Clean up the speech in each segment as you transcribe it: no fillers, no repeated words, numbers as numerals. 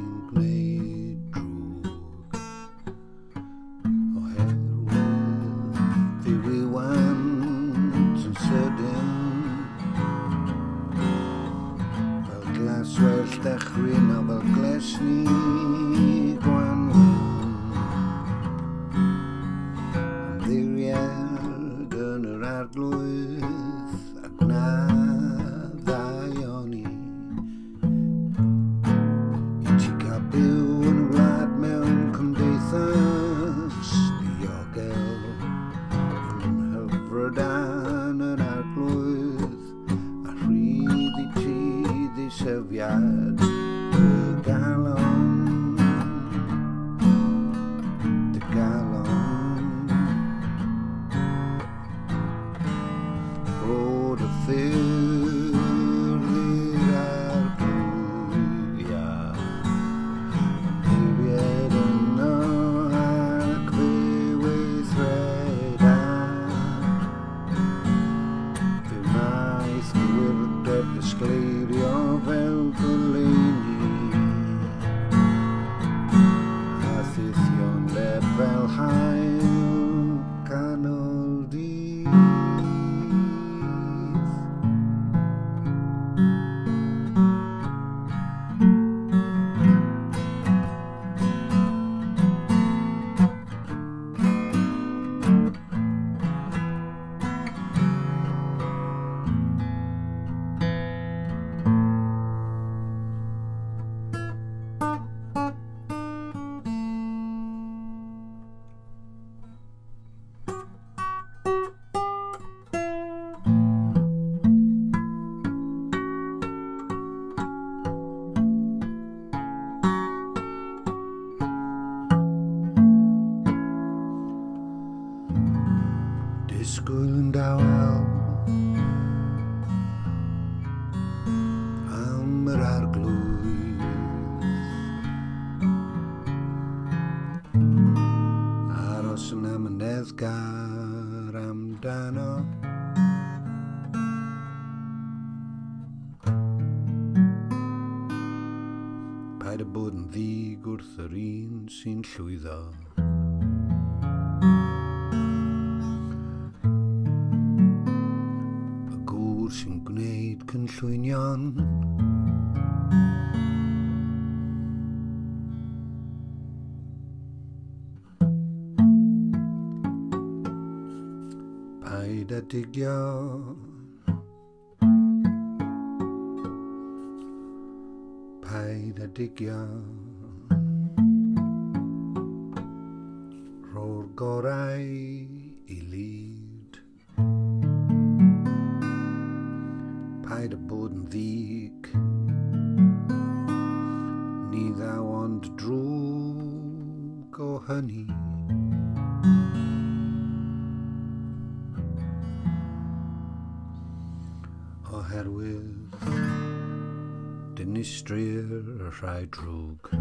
sy'n gwneud drwg oherwydd ddiwywant yn sydyn fel glaswell dechryn a fel glesni gwanwyn ymddiried yn yr arglwydd ac na ddaioni i ti cael byw yn y wlad mewn cymdeithas diogel yn hyfrydan yr arglwydd a rhydd i ti ddisyddiad dy galon rho'r ffyrdd i'r arglwyddia ymddiried yno ac fe weithreda fe wnaeth gwyrdeb ddisgleirio fel goleuni a thithio'n lefel hael canol dydd. Disgwyl yn dawel am yr arglwydd aros yn amyneddgar amdano paid â bod yn ddig wrth yr un sy'n llwyddo sy'n gwneud cynllwynion paid â digio rho'r gorau i lyd paid â bod yn ddig ni ddaw ond drwg o hynny oherwydd dinistrir y rhai drwg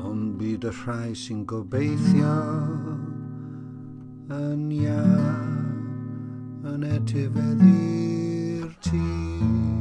ond byd y rhai sy'n gobeithio yn etifeddu'r tŷ.